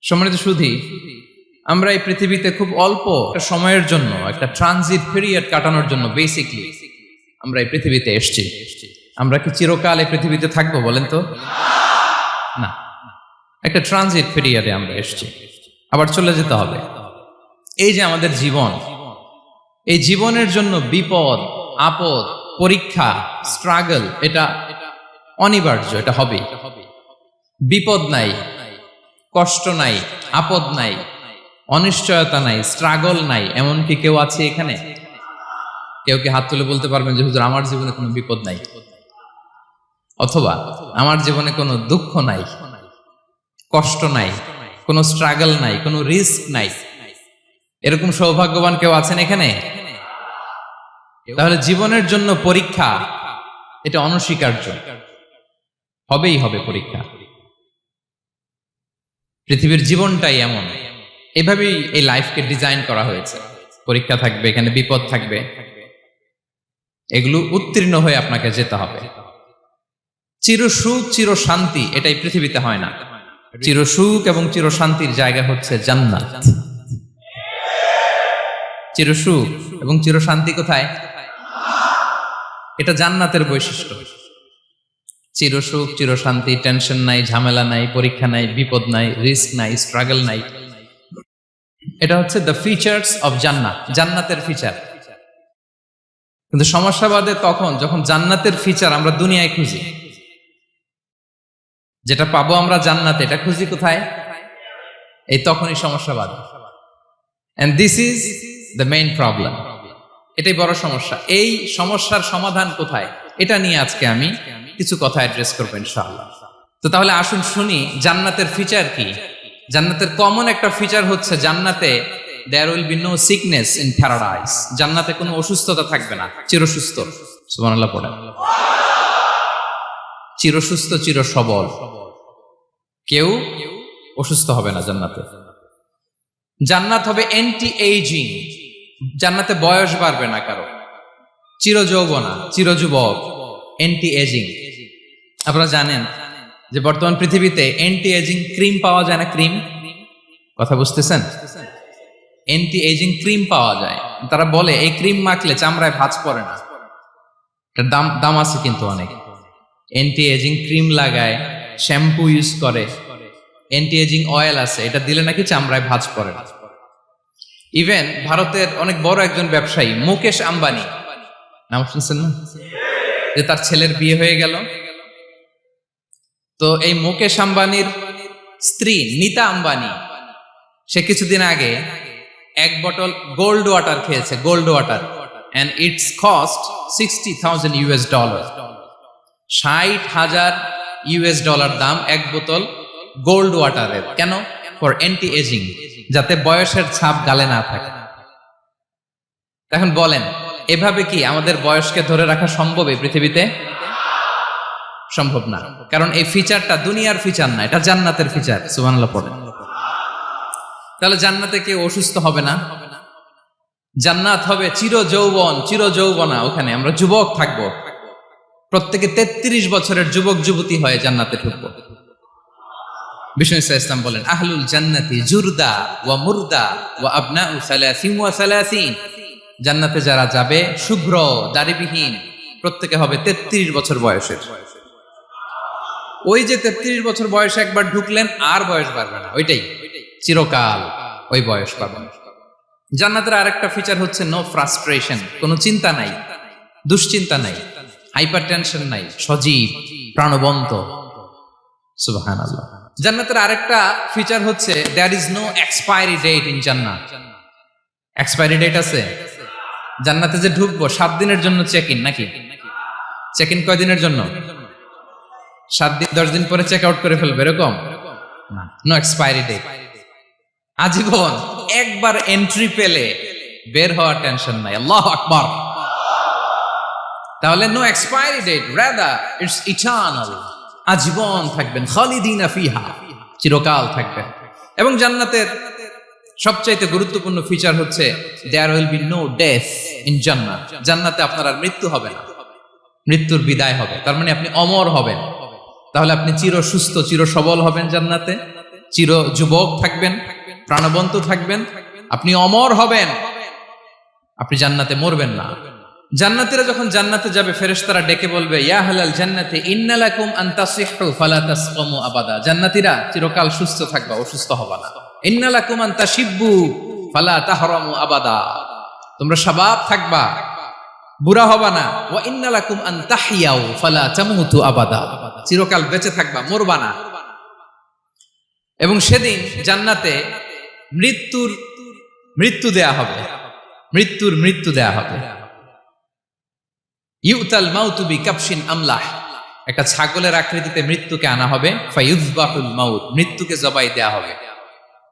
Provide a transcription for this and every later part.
সম্মানিত সুধী, আমরা এই পৃথিবীতে খুব অল্প একটা সময়ের জন্য, একটা ট্রানজিট পিরিয়ড কাটানোর জন্য বেসিকলি আমরা এই পৃথিবীতে এসেছি। আমরা কি চিরকাল এই পৃথিবীতে থাকবো বলেন তো? না, একটা ট্রানজিট পিরিয়ডে আমরা এসেছি, আবার চলে যেতে হবে। এই যে আমাদের জীবন, এই জীবনের জন্য বিপদ, আপদ, পরীক্ষা, স্ট্রাগল, এটা অনিবার্য, এটা হবে। বিপদ নাই, কষ্ট নাই, আপদ নাই, অনিশ্চয়তা নাই, স্ট্রাগল নাই, এমনকি কেউ আছে এখানে? কেউ কি হাত তুলে বলতে পারবেন যে হুজুর আমার জীবনে কোনো বিপদ নাই, অথবা আমার জীবনে কোনো দুঃখ নাই, কষ্ট নাই, কোনো স্ট্রাগল নাই, কোনো রিস্ক নাই? এরকম সৌভাগ্যবান কেউ আছেন এখানে? তাহলে জীবনের জন্য পরীক্ষা, এটা অনস্বীকার্য, হবেই হবে পরীক্ষা। পৃথিবীর জীবনটাই এমন, এভাবেই এই লাইফকে ডিজাইন করা হয়েছে। পরীক্ষা থাকবে, এখানে বিপদ থাকবে, এগুলো উত্তীর্ণ হয়ে আপনাকে যেতে হবে। চির সুখ, চির শান্তি, এটাই পৃথিবীতে হয় না। চির সুখ এবং চির শান্তির জায়গা হচ্ছে জান্নাত। চির সুখ এবং চির শান্তি কোথায়? এটা জান্নাতের বৈশিষ্ট্য। চির সুখ, চির শান্তি, টেনশন নাই, ঝামেলা নাই, পরীক্ষা নাই, বিপদ নাই, রিস্ক নাই, স্ট্রাগল নাই, এটা হচ্ছে দ্য ফিচার্স অফ জান্নাত, জান্নাতের ফিচার। কিন্তু সমস্যা বাদে তখন যখন জান্নাতের ফিচার আমরা দুনিয়ায় খুঁজি। যেটা পাবো আমরা জান্নাতে, এটা খুঁজি কোথায়? এই তখনই সমস্যা বাদে। And this is the main problem. এটাই বড় সমস্যা। এই সমস্যার সমাধান কোথায়, এটা নিয়ে আজকে আমি কিছু কথা অ্যাড্রেস করবো ইনশাআল্লাহ। তো তাহলে আসুন শুনি জান্নাতের ফিচার কি। জান্নাতের কমন একটা ফিচার হচ্ছে জান্নাতে there will be no sickness in paradise. জান্নাতে কোনো অসুস্থতা থাকবে না, চিরসুস্থ। সুবহানাল্লাহ পড়েন। চিরসুস্থ, চির সবল, কেউ অসুস্থ হবে না জান্নাতে। জান্নাত হবে অ্যান্টি এইজিং, জান্নাতে বয়স বাড়বে না কারো, চির যৌবনা, চির যুবক, অ্যান্টি এজিং। আপনারা জানেন যে বর্তমান পৃথিবীতে অ্যান্টি এজিং ক্রিম পাওয়া যায় না? ক্রিম, কথা বুঝতেছেন? অ্যান্টি এজিং ক্রিম পাওয়া যায়। তারা বলে এই ক্রিম মাখলে চামড়ায় ভাঁজ পড়ে না। এটার দাম আছে কিন্তু অনেক। অ্যান্টি এজিং ক্রিম লাগায়, শ্যাম্পু ইউজ করে, অ্যান্টি এজিং অয়েল আছে, এটা দিলে নাকি চামড়ায় ভাঁজ পড়ে না। ইভেন ভারতের অনেক বড় একজন ব্যবসায়ী মুকেশ আম্বানি, নাম শুনছেন না? যে তার ছেলের বিয়ে হয়ে গেল। তো এই মুকেশ আম্বানির স্ত্রী নীতা আম্বানি, সে কিছুদিন আগে এক বোতল গোল্ড ওয়াটার খেয়েছে, gold water, and it's cost $60,000। $60,000 দাম এক বোতল গোল্ড ওয়াটারের। কেন? ফর অ্যান্টি এজিং, যাতে বয়সের ছাপ গালে না থাকে। এখন বলেন, এভাবে কি আমাদের বয়সকে ধরে রাখা সম্ভব এই পৃথিবীতে? সম্ভব না, কারণ এই ফিচারটা দুনিয়ার ফিচার না, এটা জান্নাতের ফিচার। সুবহানাল্লাহ পড়েন। তাহলে জান্নাতে কেউ অসুস্থ হবে না। জান্নাত হবে চির যৌবন, চির যৌবনা, ওখানে আমরা যুবক থাকবো। প্রত্যেকে 33 বছরের যুবক যুবতী হয়ে জান্নাতে ঢুকবো। বিষ্ণু ইসলাম বলেন, আহলুল জান্নাতি জুরদা ওয়া মুরদা ওয়া আবনাউ সালাসিন ওয়া সালাসিন। জান্নাতে যারা যাবে শুভ্র দাড়িবিহীন, প্রত্যেকে হবে 33 বছর বয়সের। ওই যে 33 বছর বয়সে একবার ঢুকলেন, আর বয়স বাড়বে না, ওইটাই চিরকাল ওই বয়স পাবেন। জান্নাতের আরেকটা ফিচার হচ্ছে নো ফ্রাস্ট্রেশন, কোনো চিন্তা নাই, দুশ্চিন্তা নাই, হাইপার টেনশন নাই, সজীব, প্রাণবন্ত। সুবহানাল্লাহ। জান্নাতের আরেকটা ফিচার হচ্ছে there is no expiry date in জান্নাত। এক্সপায়ারি ডেট আছে? জান্নাতে যে ঢুকবো 7 দিনের জন্য চেক ইন, নাকি? চেক ইন কয় দিনের জন্য? 7 দিন, 10 দিন পরে চেক আউট করে ফেলবে, এরকম না। নো এক্সপায়ারি ডেট, আজীবন। একবার এন্ট্রি পেলে বের হওয়ার টেনশন নাই। আল্লাহু আকবার। তাহলে no expiry date, rather it's eternal, আজীবন থাকবেন, খালিদিনা ফিহা, চিরকাল থাকবেন। এবং জান্নাতের সবচাইতে গুরুত্বপূর্ণ ফিচার হচ্ছে there will be no death in জান্নাত। জান্নাতে আপনার আর মৃত্যু হবে না, মৃত্যুর বিদায় হবে। তার মানে আপনি অমর হবেন। তাহলে আপনি চির সুস্থ, চির সবল হবেন জান্নাতে, চির যুবক থাকবেন, প্রাণবন্ত থাকবেন, আপনি অমর হবেন, আপনি জান্নাতে মরবেন না। জান্নাতীরা যখন জান্নাতে যাবে ফেরেশতারা ডেকে বলবে, ইয়া আহলাল জান্নাতি ইন্না লাকুম আন তাসিহু ফালা তাসকামু আবাদা। জান্নাতীরা চিরকাল সুস্থ থাকবা, অসুস্থ হবা না। ইন্না লাকুম আন তাশিব্বু ফালা তাহরামু আবাদা। তোমরা শাবাব থাকবা, বুড়া হবা না। ওয়া ইন্না লাকুম আন তাহইয়াউ ফালা তামুতু আবাদা। চিরকাল বেঁচে থাকবা, মরবা না। এবং সেদিন জান্নাতে মৃত্যু দেয়া হবে, মৃত্যু দেয়া হবে। ইউতাল মাউতু বিকাবশিন আমলাহ, একটা ছাগলের আকৃতিতে মৃত্যুকে আনা হবে। ফায়ুযবাহুল মাউত, মৃত্যুকে জবাই দেয়া হবে।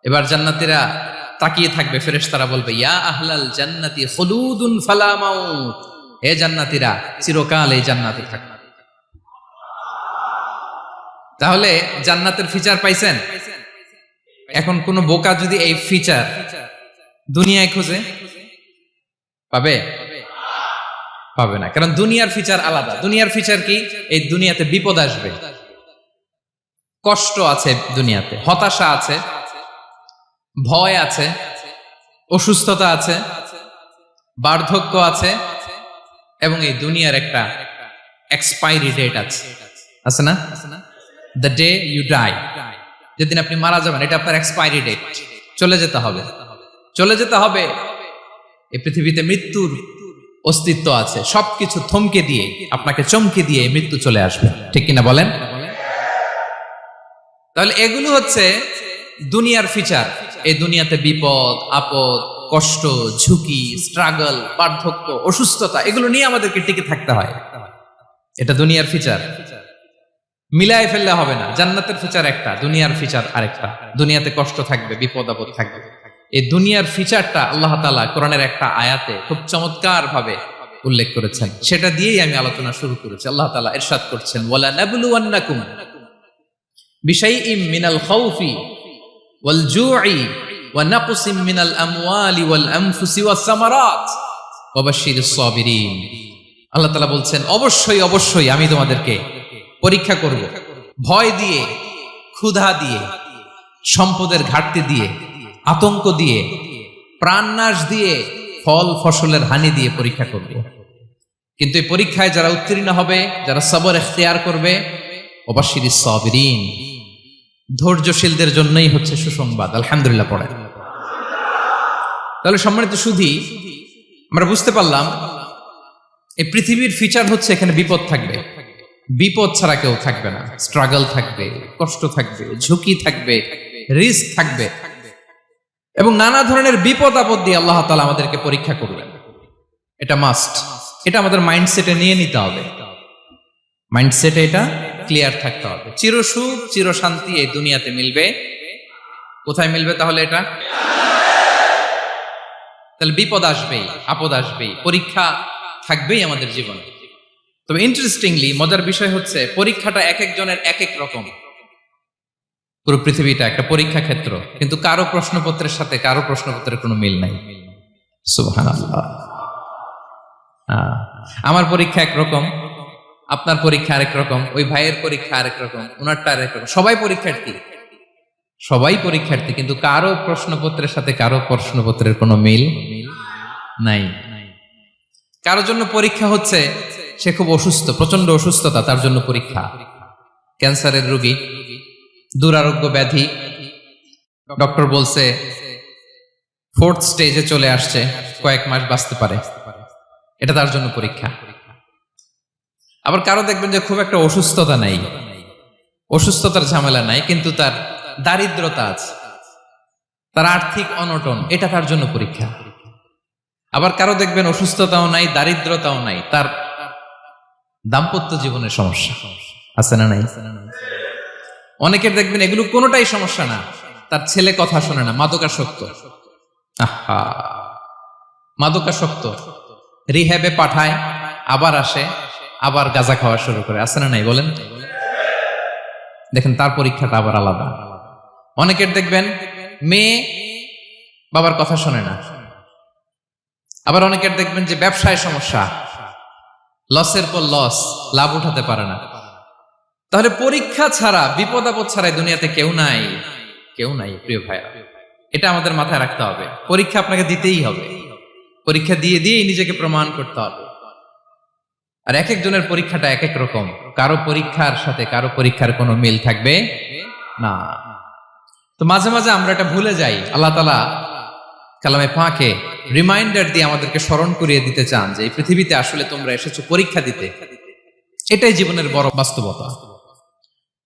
এবার জান্নাতীরা তাকিয়ে থাকবে, ফেরেশতারা বলবে, ইয়া আহলাল জান্নাতি খুলুদুন ফালা মাউত। হে জান্নাতীরা, চিরকাল এই জান্নাতে থাকবে। তাহলে জান্নাতের ফিচার পাইছেন? এখন কোন বোকা যদি এই ফিচার দুনিয়ায় খোঁজে, পাবে? পাবে না, কারণ দুনিয়ার ফিচার আলাদা। দুনিয়ার ফিচার কি? এই দুনিয়াতে বিপদ আসবে, কষ্ট আছে, দুনিয়াতে হতাশা আছে, ভয় আছে, অসুস্থতা আছে, বার্ধক্য আছে, এবং এই দুনিয়ার একটা এক্সপায়ারি ডেট আছে না? দ্য ডে ইউ ডাই, যেদিন আপনি মারা যাবেন, এটা আপনার এক্সপায়ারি ডেট। চলে যেতে হবে। এই পৃথিবীতে মৃত্যুর অস্তিত্ব আছে। সবকিছু থমকে দিয়ে, আপনাকে চমকে দিয়ে মৃত্যু চলে আসবে, ঠিক কিনা বলেন? তাহলে এগুলো হচ্ছে দুনিয়ার ফিচার। এই দুনিয়াতে বিপদ আপদ, কষ্ট, ঝুঁকি, স্ট্রাগল, বার্ধক্য, অসুস্থতা, এগুলো নিয়ে আমাদেরকে টিকে থাকতে হয়। এটা দুনিয়ার ফিচার, মিলাই ফেললে হবে না। জান্নাতের ফিচার একটা, দুনিয়ার ফিচার আরেকটা। দুনিয়াতে কষ্ট থাকবে, বিপদ আপদ থাকবে। এই দুনিয়ার ফিচারটা আল্লাহ তাআলা কোরআনের একটা আয়াতে খুব চমৎকার ভাবে উল্লেখ করেছেন। সেটা দিয়েই আমি আলোচনা শুরু করেছি। আল্লাহ তাআলা ইরশাদ করছেন, ওয়ালা নাবলুওয়ান্নাকুম বিশাইইম মিনাল খাউফি ওয়াল জুই ওয়া নাকসিম মিনাল আমওয়ালি ওয়াল আনফুসি ওয়াস সামারাত ওয়া বাশশিরিস সাবিরিন। আল্লাহ তাআলা বলছেন, অবশ্যই আমি তোমাদেরকে পরীক্ষা করব, ভয় দিয়ে, ক্ষুধা দিয়ে, সম্পদের ঘাটতি দিয়ে, আতঙ্ক দিয়ে, প্রাণনাশ দিয়ে, ফল ফসলের হানি দিয়ে পরীক্ষা করব। কিন্তু এই পরীক্ষায় যারা উত্তীর্ণ হবে, যারা সবর ইখতিয়ার করবে, ওয়াবাশশিরিস সাবিরিন, ধৈর্যশীলদের জন্যই হচ্ছে সুসংবাদ। আলহামদুলিল্লাহ পড়ে। তাহলে সম্মানিত সুধী, আমরা বুঝতে পারলাম এই পৃথিবীর ফিচার হচ্ছে এখানে বিপদ থাকবে, বিপদ ছাড়া কেউ থাকবে না। স্ট্রাগল থাকবে, কষ্ট থাকবে, ঝুঁকি থাকবে, রিস্ক থাকবে, এবং নানা ধরনের বিপদ আপদ দিয়ে আল্লাহ তাআলা আমাদেরকে পরীক্ষা করবেন। এটা মাস্ট, এটা আমাদের মাইন্ডসেটে নিয়ে নিতে হবে। মাইন্ডসেটে এটা ক্লিয়ার থাকতে হবে। চিরসুখ চিরশান্তি এই দুনিয়াতে মিলবে। কোথায় মিলবে তাহলে এটা? তাহলে বিপদ আসবেই, আপদ আসবেই, পরীক্ষা থাকবেই আমাদের জীবনে। তবে ইন্টারেস্টিংলি মজার বিষয় হচ্ছে, পরীক্ষাটা এক একজনের এক এক রকম। পুরো পৃথিবীটা একটা পরীক্ষা ক্ষেত্র, কিন্তু কারো প্রশ্নপত্রের সাথে কারো প্রশ্নপত্রের কোনো মিল নাই। সুবহানাল্লাহ। আমার পরীক্ষা একরকম, আপনার পরীক্ষা আরেক রকম, ওই ভাইয়ের পরীক্ষা আরেক রকম, ওনারটা আরেক রকম। সবাই পরীক্ষার্থী, কিন্তু কারো প্রশ্নপত্রের সাথে কারো প্রশ্নপত্রের কোনো মিল নাই। কারোর জন্য পরীক্ষা হচ্ছে সে খুব অসুস্থ, প্রচন্ড অসুস্থতা, তার জন্য পরীক্ষা। ক্যান্সারের রোগী, দুরারোগ্য ব্যাধি, ডক্টর বলছে 4th স্টেজে চলে আসছে, কয়েক মাস বাঁচতে পারে, এটা তার জন্য পরীক্ষা। আবার কারো দেখবেন যে খুব একটা অসুস্থতা নাই, অসুস্থতার ঝামেলা নাই, কিন্তু তার দারিদ্রতা আছে, তার আর্থিক অনটন, এটা তার জন্য পরীক্ষা। আবার কারো দেখবেন অসুস্থতাও নাই, দারিদ্রতাও নাই, তার দাম্পত্য জীবনের সমস্যা আছে না নাই? অনেকের দেখবেন এগুলো কোনোটাই সমস্যা না, তার ছেলে কথা শোনে না, মাদকাসক্ত। মাদকাসক্ত, রিহ্যাবে পাঠায়, আবার আসে, আবার গাঁজা খাওয়া শুরু করে, আছে না নাই বলেন? দেখেন তার পরীক্ষাটা আবার আলাদা। অনেকের দেখবেন মেয়ে বাবার কথা শোনে না। আবার অনেকের দেখবেন যে ব্যবসায় সমস্যা, লসের পর লস, লাভ উঠাতে পারে না। তাহলে পরীক্ষা ছাড়া, বিপদ আপদ ছাড়া দুনিয়াতে কেউ নাই। কেউ নাই প্রিয় ভাইরা। এটা আমাদের মাথায় রাখতে হবে। পরীক্ষা আপনাকে দিতেই হবে, পরীক্ষা দিয়ে দিয়েই নিজেকে প্রমাণ করতে হবে। আর এক একজনের পরীক্ষাটা এক এক রকম, কারো পরীক্ষার সাথে কারো পরীক্ষার কোনো মিল থাকবে না। তো মাঝে মাঝে আমরা এটা ভুলে যাই। আল্লাহ তাআলা কালামে পাকে রিমাইন্ডার দিয়ে আমাদেরকে স্মরণ করিয়ে দিতে চান যে এই পৃথিবীতে আসলে তোমরা এসেছো পরীক্ষা দিতে। এটাই জীবনের বড় বাস্তবতা।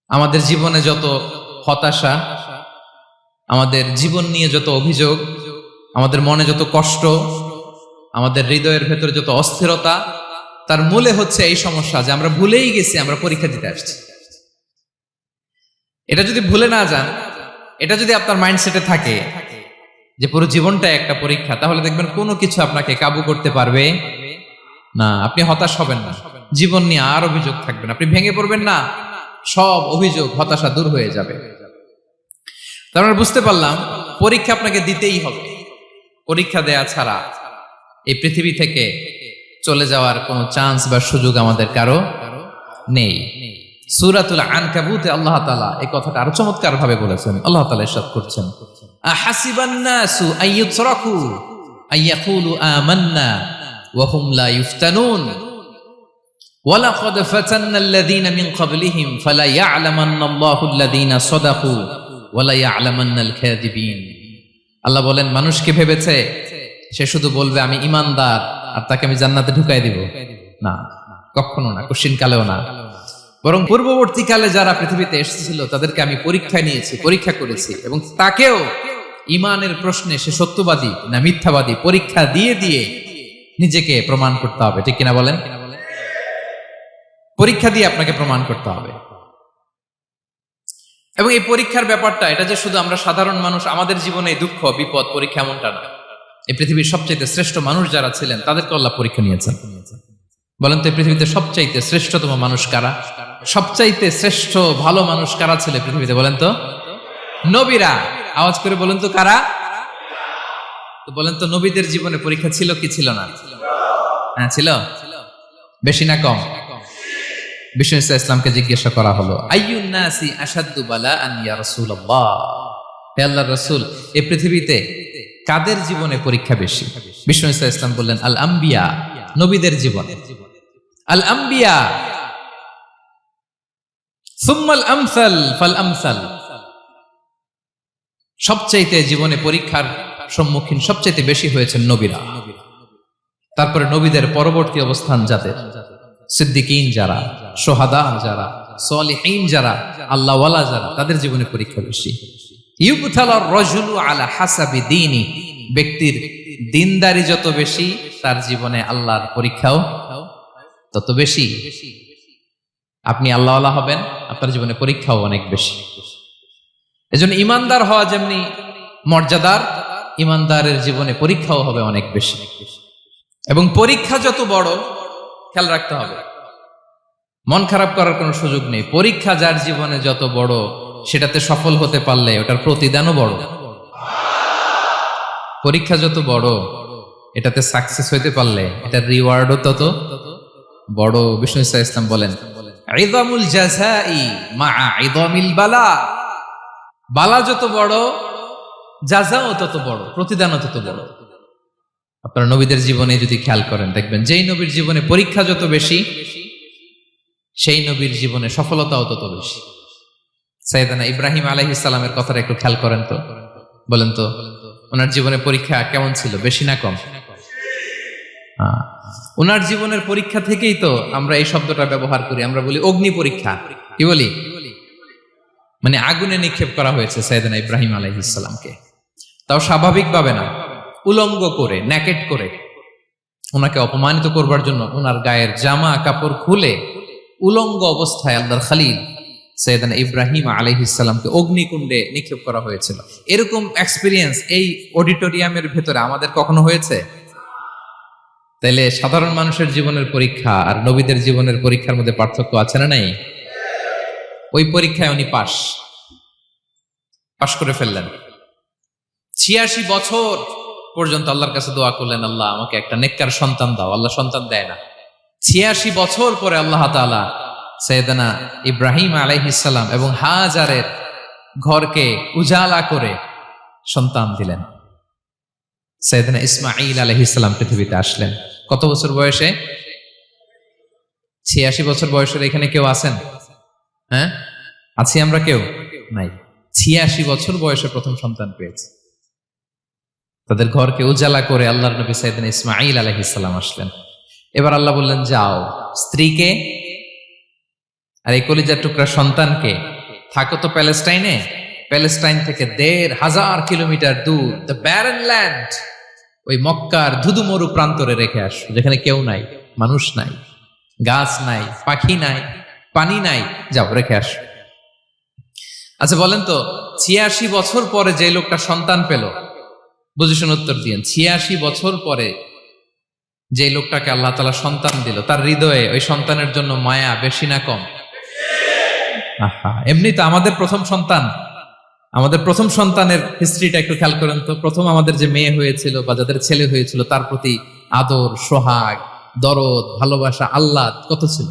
আমাদের জীবনে যত হতাশা, আমাদের জীবন নিয়ে যত অভিযোগ, আমাদের মনে যত কষ্ট, আমাদের হৃদয়ের ভেতরে যত অস্থিরতা, তার মূলে হচ্ছে এই সমস্যা যে আমরা ভুলেই গেছি আমরা পরীক্ষা দিতে আসছি। এটা যদি ভুলে না যান, এটা যদি আপনার মাইন্ডসেটে থাকে যে পুরো জীবনটা একটা পরীক্ষা, তাহলে দেখবেন কোনো কিছু আপনাকে কাবু করতে পারবে না। আপনি হতাশ হবেন না, জীবন নিয়ে আর অভিযোগ থাকবেন, আপনি ভেঙে পড়বেন না, সব অভিযোগ হতাশা দূর হয়ে যাবে। তার মানে বুঝতে পারলাম পরীক্ষা আপনাকে দিতেই হবে। পরীক্ষা দেয়া ছাড়া এই পৃথিবী থেকে চলে যাওয়ার কোনো চান্স বা সুযোগ আমাদের কারো নেই। সূরাতুল আনকাবুতে আল্লাহ তাআলা এই কথাটা আরো চমৎকার ভাবে বলেছেন। আল্লাহ তাআলা ইরশাদ করছেন, আহাসিবান নাসু আইয়ুতরাকু আইয়াকুলু আমান্না ওয়া হুম লা ইফতানুন ওয়ালাকাদ ফাতান্নাল্লাযীনা মিন ক্বাবলিহিম ফালা ইয়া'লামান্নাল্লাহু আল্লাযীনা সাদাকু ওয়ালা ইয়া'লামান্নাল কাযিবিন। আল্লাহ বলেন, মানুষকে ভেবেছে সে শুধু বলবে আমি ঈমানদার আর তাকে আমি জান্নাতে ঢুকাই দিব? না, কখনো না, কোশ্চিন কালেও না। বরং পূর্ববর্তীকালে যারা পৃথিবীতে এসেছিল তাদেরকে আমি পরীক্ষায় নিয়েছি, পরীক্ষা করেছি, এবং তাকেও ঈমানের প্রশ্নে সে সত্যবাদী না মিথ্যাবাদী পরীক্ষা দিয়ে দিয়ে নিজেকে প্রমাণ করতে হবে। ঠিক কিনা বলেন? পরীক্ষা দিয়ে আপনাকে প্রমাণ করতে হবে। এবং এই পরীক্ষার ব্যাপারটা, এটা যে শুধু আমরা সাধারণ মানুষ আমাদের জীবনে দুঃখ বিপদ পরীক্ষা এমনটা না। এই পৃথিবীর সবচাইতে শ্রেষ্ঠ মানুষ যারা ছিলেন তাদেরকে আল্লাহ পরীক্ষা নিয়েছেন। বলেন তো এই পৃথিবীতে সবচাইতে শ্রেষ্ঠতম মানুষ কারা? সবচাইতে শ্রেষ্ঠ ভালো মানুষ কারা ছিল পৃথিবীতে? বলেন তো নবীরা। আওয়াজ করে বলেন তো কারা? তো বলেন তো নবীদের জীবনে পরীক্ষা ছিল কি ছিল না? হ্যাঁ ছিল। বেশি না কম? বিষ্ণু ইসলামকে জিজ্ঞাসা করা হলো, আইয়ুন নাসি আশাদ্দু বালাআন ইয়া রাসূলুল্লাহ, হে আল্লাহর রাসূল এই পৃথিবীতে কাদের জীবনে পরীক্ষা বেশি? বিষ্ণু ইসলাম বললেন, আল আম্বিয়া, নবীদের জীবন। আল আম্বিয়া সুম্মাল আমসাল ফাল আমসাল, সবচাইতে জীবনে পরীক্ষার সম্মুখীন সবচাইতে বেশি হয়েছেন নবীরা। তারপরে নবীদের পরবর্তী অবস্থান যাদের, সিদ্দিকিন যারা, সোহাদা যারা, সালিহিন যারা, আল্লাহওয়ালা যারা, তাদের জীবনে পরীক্ষা বেশি। ইউবতালার রাজুলু আলা হাসাবি দীনি, ব্যক্তির দিনদারি যত বেশি তার জীবনে আল্লাহর পরীক্ষাও তত বেশি। আপনি আল্লাহওয়ালা হবেন, আপনার জীবনে পরীক্ষাও অনেক বেশি। এজন্য ইমানদার হওয়া যেমনি মর্যাদার, ইমানদারের জীবনে পরীক্ষাও হবে অনেক বেশি। এবং পরীক্ষা যত বড়, খেয়াল রাখতে হবে, মন খারাপ করার কোনো সুযোগ নেই। পরীক্ষা যার জীবনে যত বড়, সেটাতে সফল হতে পারলে ওটার প্রতিদানও বড়। পরীক্ষা যত বড়, এটাতে সাকসেস হইতে পারলে এটার রিওয়ার্ডও তত বড়। বিষ্ণু ইসলাম বলেন, ইযামুল জাযাই মাআ ইযামিল বালা, বালা যত বড় জাযাও তত বড়, প্রতিদানও তত বড়। আপনারা নবীদের জীবনে যদি খেয়াল করেন, দেখবেন যেই নবীর জীবনে পরীক্ষা যত বেশি, সেই নবীর জীবনে সফলতাও তত বেশি। সাইয়েদনা ইব্রাহিম আলাইহিস সালামের কথাটা একটু খেয়াল করেন তো, বলেন তো ওনার জীবনে পরীক্ষা কেমন ছিল? বেশি না কম? ওনার জীবনের পরীক্ষা থেকেই তো আমরা এই শব্দটা ব্যবহার করি। আমরা বলি অগ্নি পরীক্ষা। কি বলি? মানে আগুনে নিক্ষেপ করা হয়েছে সাইয়েদনা ইব্রাহিম আলাইহিস সালামকে। তাও স্বাভাবিকভাবে না, উলঙ্গ করে, ন্যাকেট করে ওনাকে অপমানিত করবার জন্য ওনার গায়ের জামা কাপড় খুলে উলঙ্গ অবস্থায় আল্লাহর খলিল সাইয়েদনা ইব্রাহিম আলাইহিস সালামকে অগ্নিকুণ্ডে নিক্ষেপ করা হয়েছিল। এরকম এক্সপেরিয়েন্স এই অডিটোরিয়ামের ভেতরে আমাদের কখনো হয়েছে? তাইলে সাধারণ মানুষের জীবনের পরীক্ষা আর নবীদের জীবনের পরীক্ষার মধ্যে পার্থক্য আছে না নাই? ওই পরীক্ষায় উনি পাশ করে ফেললেন। ৮৬ বছর পর্যন্ত আল্লাহর কাছে দোয়া করলেন, আল্লাহ আমাকে একটা নেককার সন্তান দাও। আল্লাহ সন্তান দেয় না। ৮৬ বছর পরে আল্লাহ তাআলা সাইয়েদনা ইব্রাহিম আলাইহিস সালাম এবং হাজারের ঘরকে উজালা করে সন্তান দিলেন। সাইয়েদনা ইসমাঈল আলাইহিস সালাম পৃথিবীতে আসলেন কত বছর বয়সে? 86 বছর বয়সের এখানে কেউ আছেন? হ্যাঁ, আছি আমরা? কেউ নাই। 86 বছর বয়সে প্রথম সন্তান পেয়েছে। তাদের ঘরকে উজালা করে আল্লাহর নবী সাইয়েদনা ইসমাঈল আলাইহিস সালাম আসলেন। এবার আল্লাহ বললেন, যাও স্ত্রীকে আর এই কলিজার টুকরা সন্তানকে, থাকো তো প্যালেস্টাইনে, প্যালেস্টাইন থেকে ১,৫০০ কিলোমিটার দূর দ্য ব্যারেন ল্যান্ড, ওই মক্কার ধুধুমরু প্রান্তরে রেখে আসো, যেখানে কেউ নাই, মানুষ নাই, গাছ নাই, পাখি নাই, পানি নাই, যাও রেখে আসো। আচ্ছা বলেন তো, ৮৬ বছর পরে যে লোকটা সন্তান পেল, বুঝে শুনে উত্তর দিয়েন, ৮৬ বছর পরে যে লোকটাকে আল্লাহ তাআলা সন্তান দিল, তার হৃদয়ে ওই সন্তানের জন্য মায়া বেশি না কম? এমনি তো আমাদের প্রথম সন্তানের হিস্ট্রিটা একটু খেয়াল করেন তো। প্রথম আমাদের যে মেয়ে হয়েছিল বা যাদের ছেলে হয়েছিল, তার প্রতি আদর, সোহাগ, দরদ, ভালোবাসা, আহ্লাদ কত ছিল।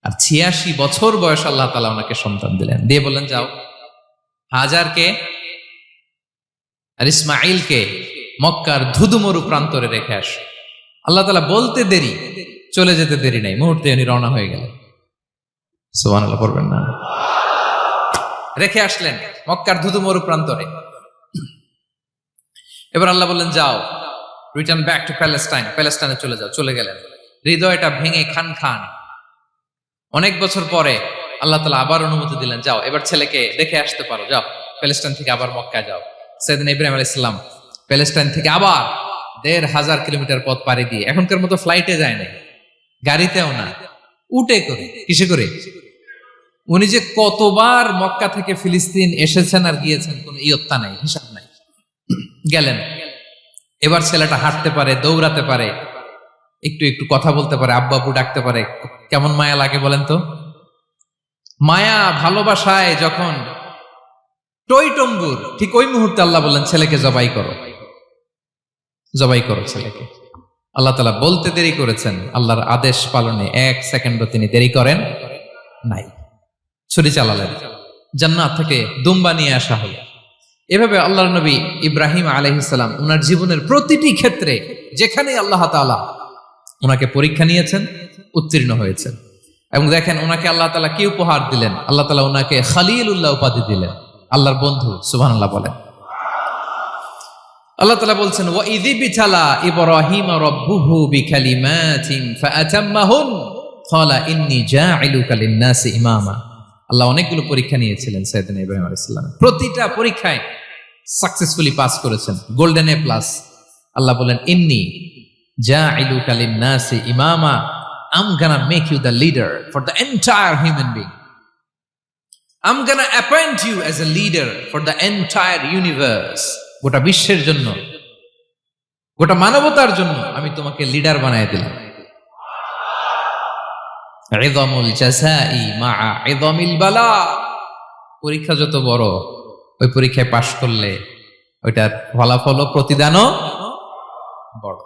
আর ৮৬ বছর বয়স আল্লাহ তাআলা ওনাকে সন্তান দিলেন, দিয়ে বললেন, যাও হাজারকে আর ইসমাঈলকে মক্কার ধুধুমরু প্রান্তরে রেখে আস। আল্লাহ তাআলা বলতে দেরি, চলে যেতে দেরি নাই, মুহূর্তে উনি রওনা হয়ে গেলেন। সুবহানাল্লাহ পড়বেন না? রেখে আসলেন মক্কার ধুধুমরু প্রান্তরে। এবার আল্লাহ বললেন, যাও রিটার্ন ব্যাক টু প্যালেস্টাইন, প্যালেস্টাইনে চলে যাও। চলে গেলেন, হৃদয়টা ভেঙে খান খান। অনেক বছর পরে আল্লাহ তাআলা আবার অনুমতি দিলেন, যাও এবার ছেলেকে দেখে আসতে পারো, যাও প্যালেস্টাইন থেকে আবার মক্কায় যাও। সাইয়েদনা ইব্রাহিম আলাইহিস সালাম প্যালেস্টাইন থেকে আবার ১,৫০০ কিলোমিটার পথ পাড়ি দিয়ে, এখনকার মতো ফ্লাইটে যায় নাই, গাড়িতেও না, উটে করে। কিসে করে? উনি যে কতবার মক্কা থেকে ফিলিস্তিন এসেছেন আর গিয়েছেন, কোন ইয়ত্তা নাই, হিসাব নাই। গেলেন, এবার ছেলেটা হাঁটতে পারে, দৌড়াতে পারে, একটু একটু কথা বলতে পারে, আব্বু আব্বু ডাকতে পারে। কেমন মায়া লাগে বলেন তো? মায়া ভালোবাসায় যখন টইটম্বুর, ঠিক ওই মুহূর্তে আল্লাহ বললেন, ছেলেকে জবাই করো, জবাই করো ছেলেকে। আল্লাহ তাআলা বলতে দেরি করেছেন, আল্লাহর আদেশ পালনে ১ সেকেন্ডও তিনি দেরি করেন নাই। ছুরি চালালেন, জান্নাত থেকে দুম্বা নিয়ে আসা হলো। এভাবে আল্লাহর নবী ইব্রাহিম আলাইহিস সালাম ওনার জীবনের প্রতিটি ক্ষেত্রে যেখানে আল্লাহ তাআলা ওনাকে পরীক্ষা নিয়েছেন, উত্তীর্ণ হয়েছেন। এবং দেখেন ওনাকে আল্লাহ তাআলা কি উপহার দিলেন, আল্লাহ তাআলা ওনাকে খলিলুল্লাহ উপাধি দিলেন, আল্লাহর বন্ধু। সুবহানাল্লাহ বলেন। আল্লাহ তাআলা বলছেন, ওয়া ইযিবতালা ইব্রাহিম রাব্বুহু বিকালিমাতিন ফাআতাম্মাহুন ক্বালা ইন্নী জাঈলুকা লিন-নাসি ইমামা। আল্লাহ অনেকগুলো পরীক্ষা নিয়েছিলেন সাইয়েদনা ইব্রাহিম আলাইহিস সালাম, প্রতিটা পরীক্ষায় সাকসেসফুলি পাস করেছেন, গোল্ডেন এ প্লাস। আল্লাহ বলেন, ইন্নী জাঈলুকা লিন-নাসি ইমামা, I'm gonna make you the leader for the entire human being. I'm gonna appoint you as a leader for the entire universe. গোটা বিশ্বের জন্য, গোটা মানবতার জন্য আমি তোমাকে লিডার বানায় দিলাম। ইযামুল জাযাই মা'a ইযামিল বালা। পরীক্ষা যত বড়, ওই পরীক্ষায় পাশ করলে ওইটার ফলাফল ও প্রতিদানও বড়।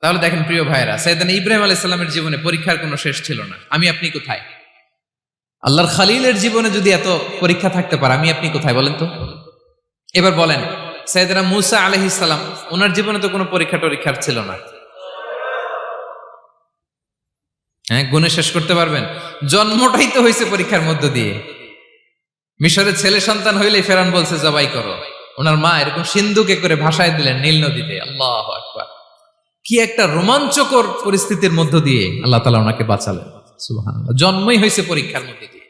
তাহলে দেখেন প্রিয় ভাইরা, সাইয়েদনা ইব্রাহিম আলাইহিস সালামের জীবনে পরীক্ষার কোনো শেষ ছিল না। আমি আপনি কোথায়? আল্লাহর খলিলের জীবনে যদি এত পরীক্ষা থাকতে পারে, আমি আপনি কোথায় বলেন তো? এবার বলেন, সাইয়েদনা মূসা আলাইহিস সালাম, ওনার জীবনে তো কোনো পরীক্ষার ছিল না। হ্যাঁ, গুণে শেষ করতে পারবেন? জন্মটাই তো হয়েছে পরীক্ষার মধ্য দিয়ে। মিশরের ছেলে সন্তান হইলেই ফেরাউন বলছে জবাই করো। ওনার মা এরকম সিন্ধুকে করে ভাসায় দিলেন নীল নদীতে। আল্লাহু আকবার! কি একটা রোমাঞ্চকর পরিস্থিতির মধ্য দিয়ে আল্লাহ তাআলা ওনাকে বাঁচালেন। সুবহানাল্লাহ। জন্মই হয়েছে পরীক্ষার মধ্যে দিয়ে।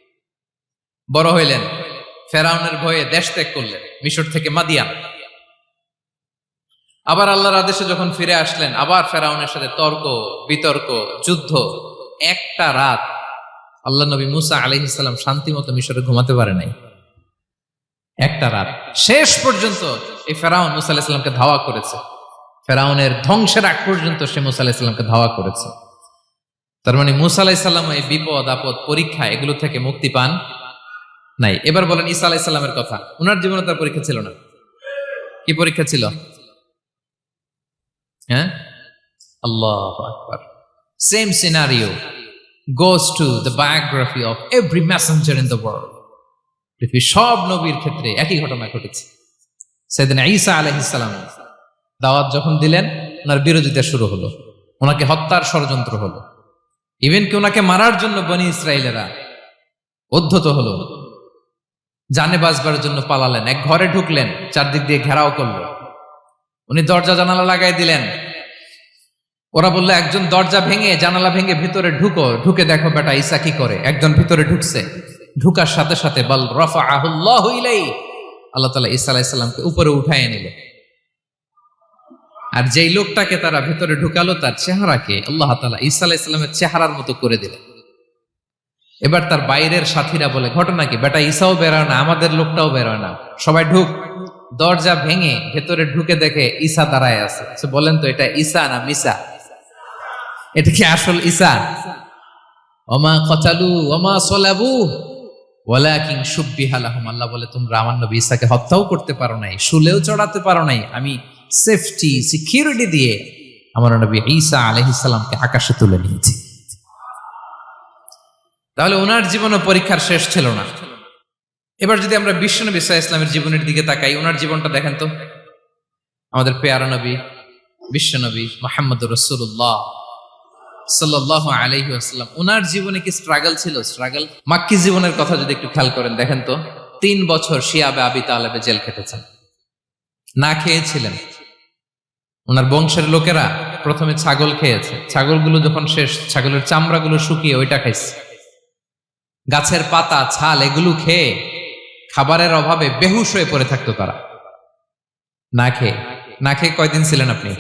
বড় হইলেন, ফেরাউনের ভয়ে দেশ ত্যাগ করলেন, মিশর থেকে মাদিয়ান। আবার আল্লাহর আদেশে যখন ফিরে আসলেন, আবার ফেরাউনের সাথে তর্ক বিতর্ক, যুদ্ধ। একটা রাত আল্লাহ নবী মুসা আলাইহিস সালাম শান্তি মতো মিশরে ঘুমাতে পারে নাই। একটা রাত। শেষ পর্যন্ত এই ফেরাউন মুসা আলাইহিস সালামকে ধাওয়া করেছে। ফেরাউনের ধ্বংসের আগ পর্যন্ত সে মুসা আলাইহিস সালামকে ধাওয়া করেছে। তার মানে মুসা আলাইহিস সালাম এই বিপদ আপদ পরীক্ষা এগুলো থেকে মুক্তি পান নাই। এবার বলেন ঈসা আলাইহিস সালামের কথা। ওনার জীবনে তার পরীক্ষা ছিল না? কি পরীক্ষা ছিল? হ্যাঁ, আল্লাহু আকবার। Same scenario goes to the biography of every messenger in the world. পৃথিবীর সব নবীর ক্ষেত্রে একই ঘটনা ঘটেছে। সাইয়েদনা ঈসা আলাইহিস সালাম দাওয়াত যখন দিলেন, ওনার বিরোধিতা শুরু হলো, ওনাকে হত্যার ষড়যন্ত্র হলো, ইভেন কি ওনাকে মারার জন্য বনি ইসরায়েলেরা উদ্ধত হলো, জানে বাঁচবার জন্য পালালেন, এক ঘরে ঢুকলেন, চারদিক দিয়ে ঘেরাও করলো, উনি দরজা জানালা লাগাই দিলেন। ওরা বললো একজন দরজা ভেঙে জানালা ভেঙে ভিতরে ঢুকে দেখো বেটা ঈসা কি করে। একজন ভিতরে ঢুকছে, ঢুকার সাথে সাথে বল রাফাআহুল্লাহু ইলাইহি, আল্লাহ তাআলা ঈসা আলাইহিস সালামকে উপরে উঠায় নিল। আর যেই লোকটাকে তারা ভিতরে ঢুকালো তার চেহারাকে আল্লাহ তাআলা ঈসা আলাইহিস সালামের চেহারার মতো করে দিলেন। এবার তার বাইরের সাথীরা বলে ঘটনা কি, বেটা ঈসাও বেরোয় না, আমাদের লোকটাও বেরোয় না, সবাই ঢুক। দরজা ভেঙে ভেতরে ঢুকে দেখে ঈসা দাঁড়ায় আছে। বলেন তো এটা ঈসা না মিসা? এটা কি আসল ঈসা? ওমা কতালু ওমা সলাবু ওয়ালাকিন শুব্বিহা লাহুম। আল্লাহ বলে তোমরা আমার নবী ঈসাকে হত্যাও করতে পারো নাই, শুলেও চড়াতে পারো নাই, আমি সেফটি সিকিউরিটি দিয়ে আমার নবী ঈসা আলাইহিস সালামকে আকাশে তুলে নিয়েছি। তাহলে ওনার জীবনও পরীক্ষার শেষ ছিল না। এবার যদি আমরা বিশ্বনবী সাল্লাল্লাহু আলাইহি ওয়াসাল্লামের জীবনের দিকে তাকাই, ওনার জীবনটা দেখেন তো। আমাদের পেয়ারা নবী বিশ্বনবী মুহাম্মদুর রাসূলুল্লাহ সাল্লাল্লাহু আলাইহি ওয়াসাল্লাম, ওনার জীবনে কি স্ট্রাগল ছিল? স্ট্রাগল। মাক্কি জীবনের কথা যদি একটু খেয়াল করেন, দেখেন তো 3 বছর শিয়াবে আবি তালেবে জেল খেটেছেন, না খেয়েছিলেন। ওনার বংশের লোকেরা প্রথমে ছাগল খেয়েছে, ছাগলগুলো যখন শেষ, ছাগলের চামড়াগুলো শুকিয়ে ওইটা খাইছে। গাছের পাতা ছাল এগুলো খেয়ে খাবারের অভাবে বেহুশ হয়ে পড়ে থাকতো তারা। না খেয়ে কয়দিন ছিলেন আপনি?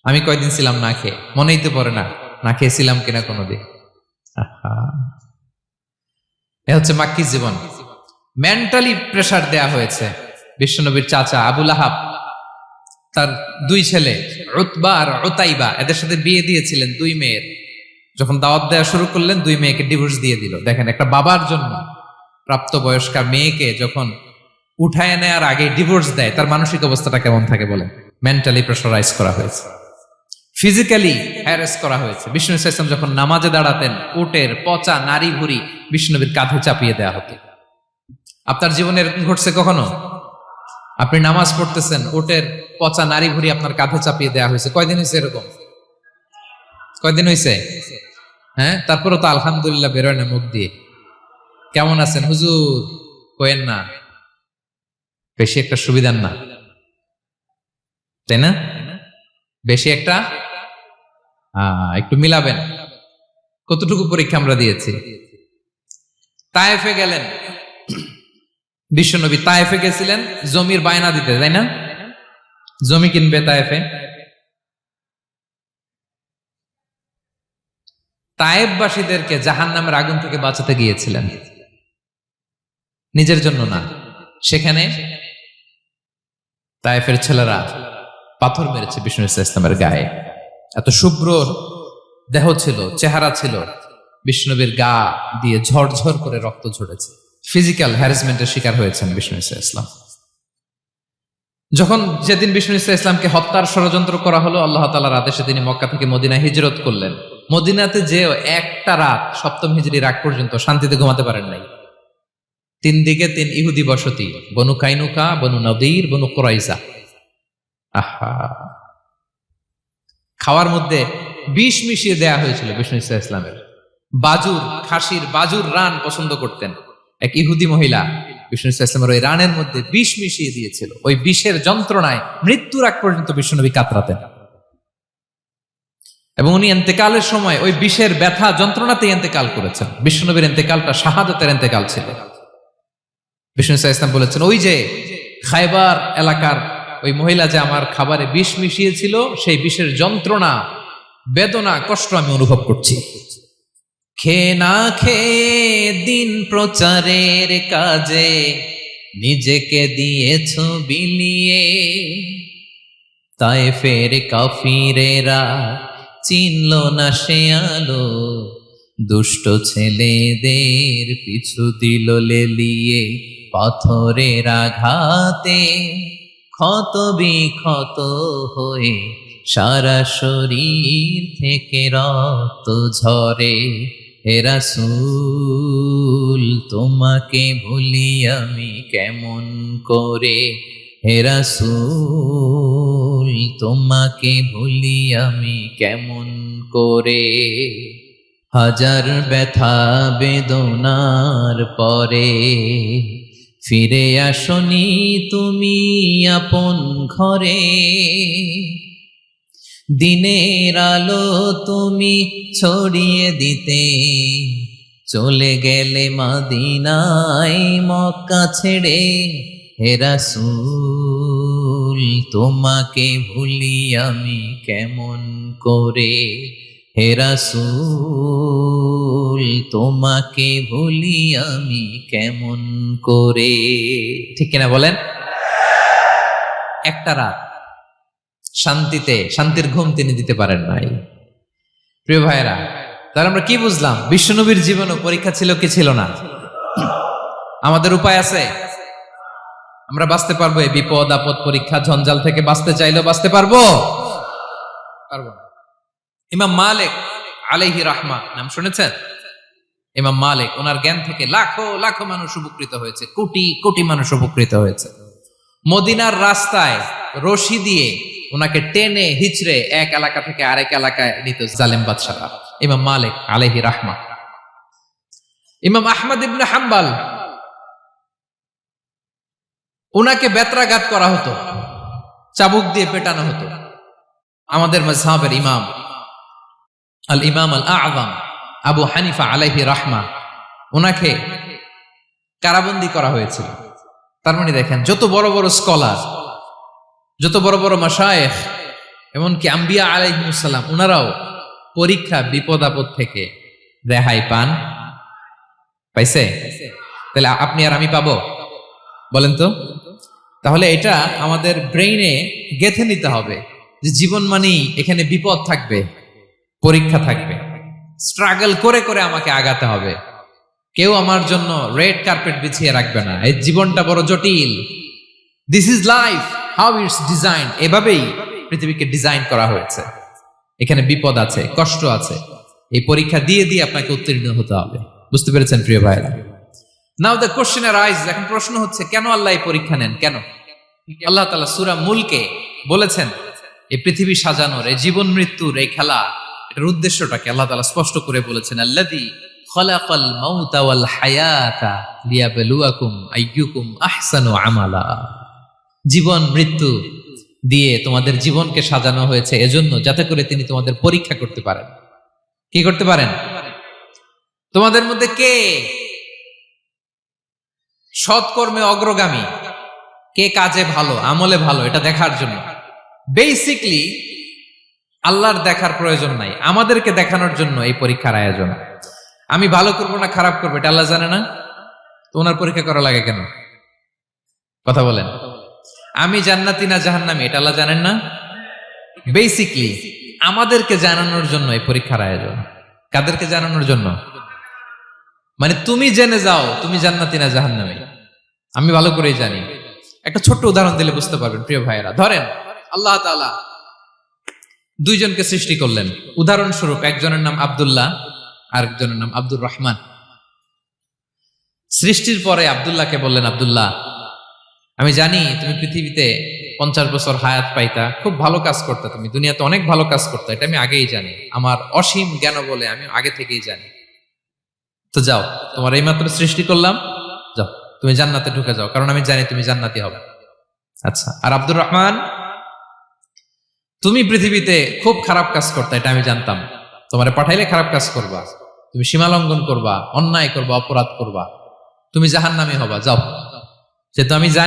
আমি কয়দিন ছিলাম না খেয়ে? মনেই তো পড়ে না, না খেয়েছিলাম কিনা কোনোদিন। এ হচ্ছে মাক্কি জীবন। মেন্টালি প্রেসার দেয়া হয়েছে। বিশ্বনবীর চাচা আবু লাহাব, তার 2 ছেলে উতবা আর উতাইবা, এদের সাথে বিয়ে দিয়েছিলেন 2 মেয়ের। যখন দাওয়াত দেওয়া শুরু করলেন 2 মেয়েকে ডিভোর্স দিয়ে দিল। দেখেন একটা বাবার জন্য প্রাপ্তবয়স্কা মেয়েকে যখন উঠায় নেয়ার আগে ডিভোর্স দেয়, তার মানসিক অবস্থাটা কেমন থাকে বলেন? মেন্টালি প্রেসারাইজ করা হয়েছে, ফিজিক্যালি হ্যারাস করা হয়েছে। বিষ্ণু সাল্লাল্লাহু আলাইহি ওয়াসাল্লাম যখন নামাজে দাঁড়াতেন, উটের পচা নারী ভুঁড়ি বিষ্ণুনবীর কাঁধে চাপিয়ে দেওয়া হতো। আপনার জীবনে এরকম ঘটছে কখনো? আপনি নামাজ পড়তেছেন, উটের পচা নারী ভুঁড়ি আপনার কাঁধে চাপিয়ে দেওয়া হয়েছে। কয়দিন হয়েছে এরকম? কয়দিন হয়েছে? হ্যাঁ, তারপরও তো আলহামদুলিল্লাহ বেরোয় না মুখ দিয়ে। কেমন আছেন হুজুর কয়েন না, বেশি একটা সুবিধার না, তাই না? বেশি একটা একটু মিলাবেন। কতটুকু পরীক্ষা আমরা দিয়েছি। তায়েফে গেলেন বিশ্বনবী, তায়েফে গেছিলেন জমির বায়না দিতে, তাই না? জমি কিনবে তায়েফে। তায়েফবাসীদেরকে জাহান্নামের আগুন থেকে বাঁচাতে গিয়েছিলেন, নিজের জন্য না। সেখানে তায়েফের ছেলেরা পাথর মেরেছে বিষ্ণু ইসলামের গায়ে। এত শুভ্র দেহ ছিল, চেহারা ছিল, বিষ্ণুবীর গা দিয়ে ঝরঝর করে রক্ত ঝরেছে। ফিজিক্যাল হ্যারাসমেন্টের শিকার হয়েছেন বিষ্ণু ইসলাম। যখন যেদিন বিষ্ণু ইসলামকে হত্যার ষড়যন্ত্র করা হলো, আল্লাহ তাআলার আদেশে তিনি মক্কা থেকে মদিনায় হিজরত করলেন। মদিনাতে যে একটা রাত, 7ম হিজরির আগ পর্যন্ত শান্তিতে ঘুমাতে পারেন নাই। 3 দিকে 3 ইহুদি বসতি, বনু কাইনুকা, বনু নদীর, বনু কুরাইজা। খাওয়ার মধ্যে বিষ মিশিয়ে দেয়া হয়েছিল বিষ্ণু ইসলামের। বাজুর, খাসির বাজুর রান পছন্দ করতেন। এক ইহুদি মহিলা বিষ্ণু ইসলামের ওই রানের মধ্যে বিষ মিশিয়ে দিয়েছিল। ওই বিষের যন্ত্রণায় মৃত্যুর আগ পর্যন্ত বিষ্ণুনবী কাতরাতেন, এবং উনি ইন্তেকালের সময় ওই বিষের ব্যথা যন্ত্রণাতে ইন্তেকাল করেছেন। বিষ্ণুনবীর ইন্তেকালটা শাহাদাতের ইন্তেকাল ছিল। বিষ্ণু ইসলাম বলেছেন, ওই যে খায়বার এলাকার ওই মহিলা যে আমার খাবারে বিষ মিশিয়েছিল, সেই বিষের যন্ত্রণা, বেদনা, কষ্ট আমি অনুভব করছি। খেয়ে না খেয়ে দিন প্রচারের কাজে নিজেকে দিয়েছ বিলিয়ে, তায়েফের কাফিরেরা চিনল না সে আলো, দুষ্ট ছেলেদের পিছু দিল লেলিয়ে, পাথরের আঘাতে ক্ষত বিক্ষত হয়ে সারা শরীর থেকে রক্ত ঝরে, হে রাসূল তোমাকে ভুলি আমি কেমন করে, হে রাসূল তোমাকে ভুলি আমি কেমন করে। হাজার ব্যথা বেদনার পরে ফিরে আসনি তুমি আপন ঘরে, দিনের আলো তুমি ছড়িয়ে দিতে চলে গেলে মদিনায় মক্কা ছেড়ে। হে রাসূল তোমাকে ভুলি আমি কেমন করে, হে রাসূল তোমাকে ভুলি আমি কেমন করে। ঠিক কিনা বলেন? একটা রাত শান্তির ঘুম তিনি দিতে পারেন নাই। প্রিয় ভাইরা, তাহলে আমরা কি বুঝলাম? বিশ্বনবীর জীবনও পরীক্ষা ছিল কি ছিল না? আমাদের উপায় আছে? আমরা বাঁচতে পারবো এই বিপদ আপদ পরীক্ষা ঝঞ্ঝাল থেকে? বাঁচতে চাইলেও বাঁচতে পারবো? পারবো না। ইমাম মালিক আলাইহি রাহমা নাম শুনেছেন? ইমাম মালিক, ওনার জ্ঞান থেকে লাখো লাখো মানুষ উপকৃত হয়েছে, কোটি কোটি মানুষ উপকৃত হয়েছে। মদিনার রাস্তায় রশি দিয়ে ওনাকে টেনে হিচড়ে এক এলাকা থেকে আরেক এলাকায় নিত জালেম বাদশারা। ইমাম মালিক আলাইহি রাহমা। ইমাম আহমদ ইবনে হাম্বল, ওনাকে বেত্রাঘাত করা হতো, চাবুক দিয়ে পেটানো হতো। আমাদের মাযহাবের ইমাম আল ইমাম আল আযম আবু হানিফা আলাইহি রাহমা, ওনাকে কারাবন্দী করা হয়েছিল। তার মানে দেখেন, যত বড় বড় স্কলার, যত বড় বড় মাশায়েখ, এমনকি আম্বিয়া আলাইহিমুস সালাম, ওনারাও পরীক্ষা বিপদ আপদ থেকে রেহাই পাইছে? তাহলে আপনি আর আমি পাবো? বলেন তো। তাহলে এটা আমাদের ব্রেইনে গেঁথে নিতে হবে যে জীবন মানেই এখানে বিপদ থাকবে, পরীক্ষা থাকবে, স্ট্রাগল করে করে আমাকে আগাতে হবে। কেউ আমার জন্য রেড কার্পেট বিছিয়ে রাখবে না। এই জীবনটা বড় জটিল। This is life, how it's design. এভাবেই পৃথিবীকে ডিজাইন করা হয়েছে। এখানে বিপদ আছে, কষ্ট আছে। এই পরীক্ষা দিয়ে দিয়ে আপনাকে উত্তীর্ণ হতে হবে। বুঝতে পেরেছেন প্রিয় ভাইরা? নাও দ্য কোশ্চেন অ্যারাইজ, এখন প্রশ্ন হচ্ছে, কেন আল্লাহ এই পরীক্ষা নেন? কেন? আল্লাহ তাআলা সূরা মুলকে বলেছেন, এই পৃথিবী সাজানোর, এই জীবন মৃত্যুর এই খেলা, এটার উদ্দেশ্যটাকে আল্লাহ তাআলা স্পষ্ট করে বলেছেন। আল্লাযী খালাকাল মাউতা ওয়াল হায়াতা লিয়াবলুয়াকুম আইয়ুকুম আহসানু আমালা। জীবন মৃত্যু দিয়ে তোমাদের জীবনকে সাজানো হয়েছে এজন্য, যাতে করে তিনি তোমাদের পরীক্ষা করতে পারেন। কি করতে পারেন? তোমাদের মধ্যে কে সৎকর্মে অগ্রগামী, কে কাজে ভালো, আমলে ভালো, এটা দেখার জন্য। বেসিকলি আল্লাহর দেখার প্রয়োজন নাই, আমাদেরকে দেখানোর জন্য এই পরীক্ষার আয়োজন। আমি ভালো করবো না খারাপ করবো এটা আল্লাহ জানে না? তো ওনার পরীক্ষা করা লাগে কেন? কথা বলেন। আমি জান্নাতি না জাহান্নামী এটা আল্লাহ জানেন না? বেসিকলি আমাদেরকে জানানোর জন্য এই পরীক্ষার আয়োজন। কাদেরকে জানানোর জন্য? মানে তুমি জেনে যাও তুমি জান্নাতি না জাহান্নামী। আমি ভালো করেই জানি। একটা ছোট্ট উদাহরণ দিলে বুঝতে পারবেন প্রিয় ভাইয়েরা। ধরেন আল্লাহ তাআলা দুইজনকে সৃষ্টি করলেন। উদাহরণস্বরূপ একজনের নাম আব্দুল্লাহ, আরেকজনের নাম আব্দুর রহমান। সৃষ্টির পরে আব্দুল্লাহকে বললেন, আব্দুল্লাহ, আমি জানি তুমি পৃথিবীতে 50 বছর হায়াত পাইতা, খুব ভালো কাজ করতে, তুমি দুনিয়াতে অনেক ভালো কাজ করতে, এটা আমি আগেই জানি। আমার অসীম জ্ঞান বলে আমি আগে থেকেই জানি। তো যাও, তোমার এইমাত্র সৃষ্টি করলাম, যাও তুমি জান্নাতে ঢুকে যাও, কারণ আমি জানি তুমি জান্নাতি হবে। আচ্ছা, আর আব্দুর রহমান, তুমি পৃথিবীতে খুব খারাপ কাজ করতে, এটা আমি জানতাম। তোমারে পাঠাইলে খারাপ কাজ করবা, তুমি সীমা লঙ্ঘন করবা, অন্যায় করবা, অপরাধ করবা, তুমি জাহান্নামী হবা, যাও। যেহেতু আমি জানি